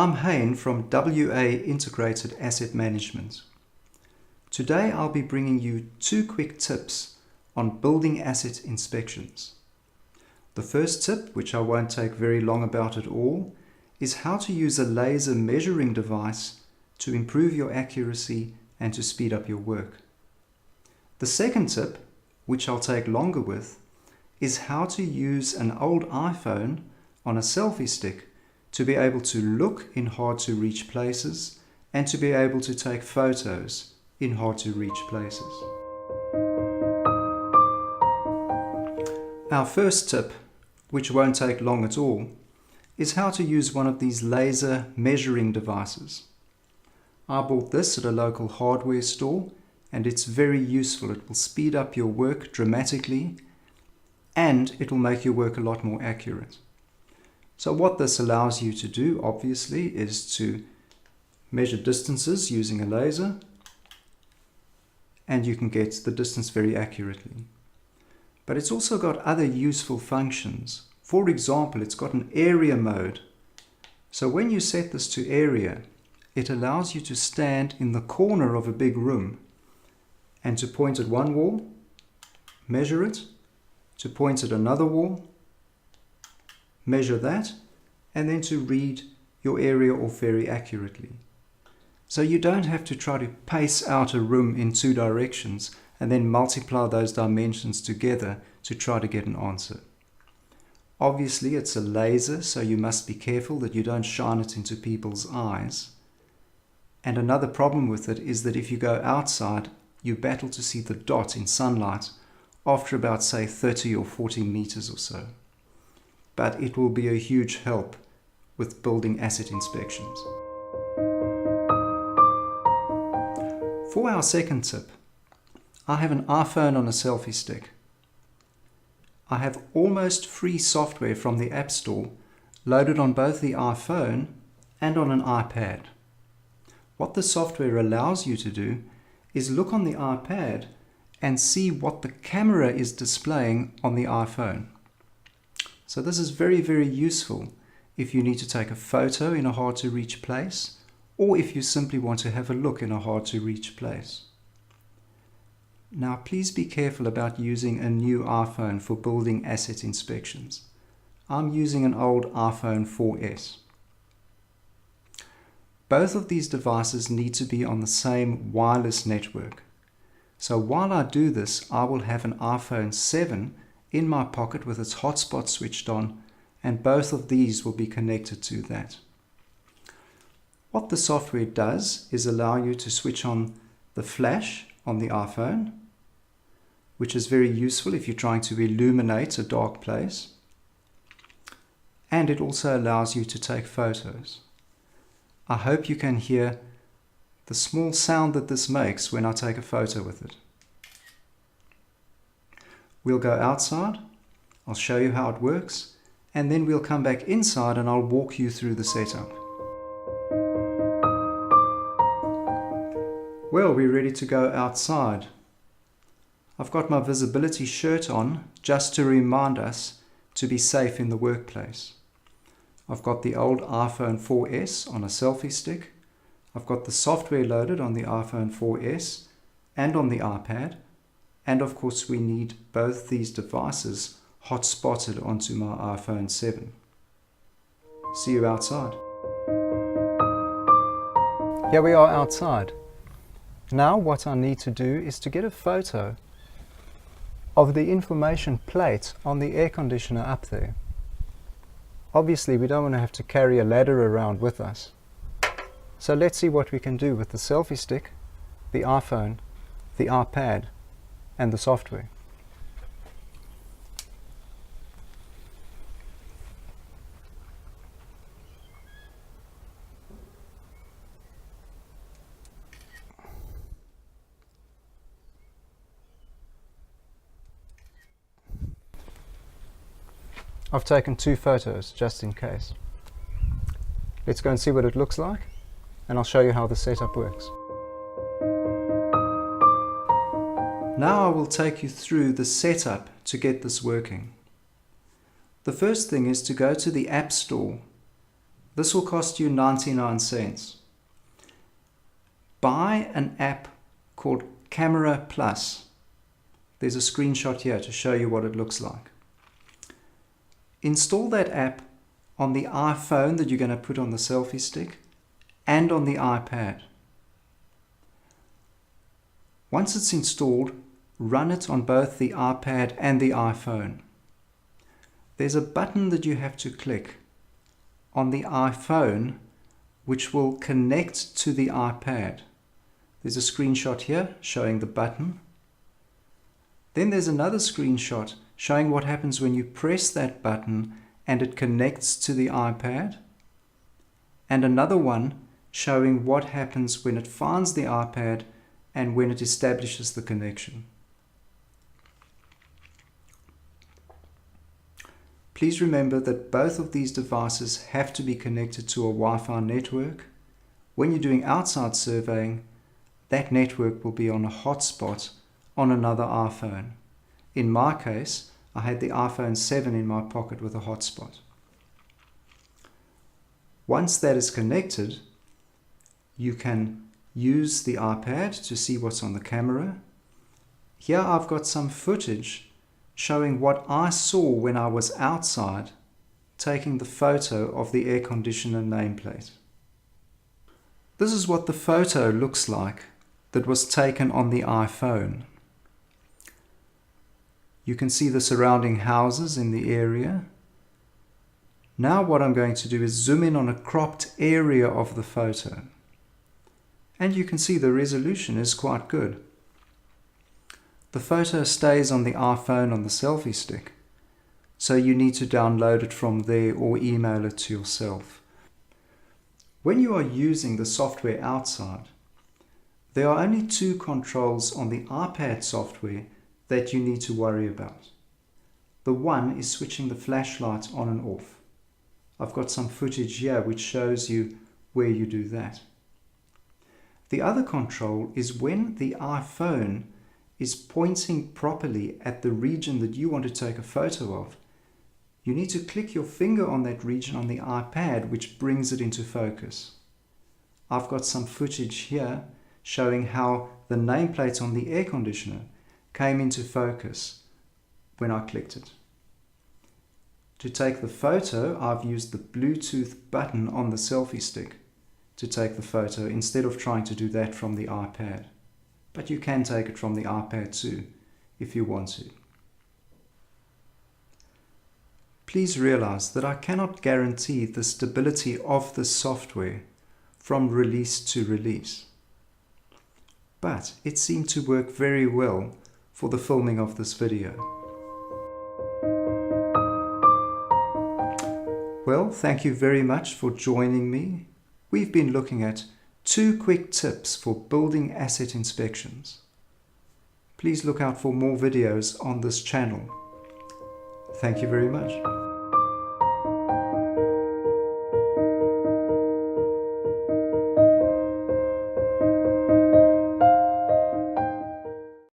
I'm Hayne from WA Integrated Asset Management. Today I'll be bringing you 2 quick tips on building asset inspections. The first tip, which I won't take very long about at all, is how to use a laser measuring device to improve your accuracy and to speed up your work. The second tip, which I'll take longer with, is how to use an old iPhone on a selfie stick to be able to look in hard to reach places and to be able to take photos in hard to reach places. Our first tip, which won't take long at all, is how to use one of these laser measuring devices. I bought this at a local hardware store and it's very useful. It will speed up your work dramatically and it will make your work a lot more accurate. So what this allows you to do, obviously, is to measure distances using a laser, and you can get the distance very accurately. But it's also got other useful functions. For example, it's got an area mode. So when you set this to area, it allows you to stand in the corner of a big room and to point at one wall, measure it, to point at another wall, measure that, and then to read your area off very accurately. So you don't have to try to pace out a room in 2 directions and then multiply those dimensions together to try to get an answer. Obviously it's a laser, so you must be careful that you don't shine it into people's eyes. And another problem with it is that if you go outside, you battle to see the dot in sunlight after about, say, 30 or 40 meters or so. But it will be a huge help with building asset inspections. For our second tip, I have an iPhone on a selfie stick. I have almost free software from the App Store loaded on both the iPhone and on an iPad. What the software allows you to do is look on the iPad and see what the camera is displaying on the iPhone. So this is very, very useful if you need to take a photo in a hard to reach place, or if you simply want to have a look in a hard to reach place. Now please be careful about using a new iPhone for building asset inspections. I'm using an old iPhone 4S. Both of these devices need to be on the same wireless network. So while I do this, I will have an iPhone 7 in my pocket with its hotspot switched on, and both of these will be connected to that. What the software does is allow you to switch on the flash on the iPhone, which is very useful if you're trying to illuminate a dark place. And it also allows you to take photos. I hope you can hear the small sound that this makes when I take a photo with it. We'll go outside, I'll show you how it works, and then we'll come back inside and I'll walk you through the setup. Well, we're ready to go outside. I've got my visibility shirt on just to remind us to be safe in the workplace. I've got the old iPhone 4S on a selfie stick. I've got the software loaded on the iPhone 4S and on the iPad. And of course we need both these devices hot-spotted onto my iPhone 7. See you outside. Here we are outside. Now what I need to do is to get a photo of the information plate on the air conditioner up there. Obviously we don't want to have to carry a ladder around with us. So let's see what we can do with the selfie stick, the iPhone, the iPad, and the software. I've taken 2 photos just in case. Let's go and see what it looks like, and I'll show you how the setup works. Now I will take you through the setup to get this working. The first thing is to go to the App Store This will cost you 99 cents. Buy an app called Camera Plus. There's a screenshot here to show you what it looks like. Install that app on the iPhone that you're going to put on the selfie stick and on the iPad. Once it's installed, run it on both the iPad and the iPhone. There's a button that you have to click on the iPhone which will connect to the iPad. There's a screenshot here showing the button. Then there's another screenshot showing what happens when you press that button and it connects to the iPad. And another one showing what happens when it finds the iPad and when it establishes the connection. Please remember that both of these devices have to be connected to a Wi-Fi network. When you're doing outside surveying, that network will be on a hotspot on another iPhone. In my case, I had the iPhone 7 in my pocket with a hotspot. Once that is connected, you can use the iPad to see what's on the camera. Here I've got some footage showing what I saw when I was outside taking the photo of the air conditioner nameplate. This is what the photo looks like that was taken on the iPhone. You can see the surrounding houses in the area. Now what I'm going to do is zoom in on a cropped area of the photo. And you can see the resolution is quite good. The photo stays on the iPhone on the selfie stick, so you need to download it from there or email it to yourself. When you are using the software outside, there are only two controls on the iPad software that you need to worry about. The one is switching the flashlight on and off. I've got some footage here which shows you where you do that. The other control is when the iPhone is pointing properly at the region that you want to take a photo of. You need to click your finger on that region on the iPad, which brings it into focus. I've got some footage here showing how the nameplate on the air conditioner came into focus when I clicked it. To take the photo, I've used the Bluetooth button on the selfie stick to take the photo instead of trying to do that from the iPad. But you can take it from the iPad too, if you want to. Please realize that I cannot guarantee the stability of the software from release to release. But it seemed to work very well for the filming of this video. Well, thank you very much for joining me. We've been looking at 2 quick tips for building asset inspections. Please look out for more videos on this channel. Thank you very much.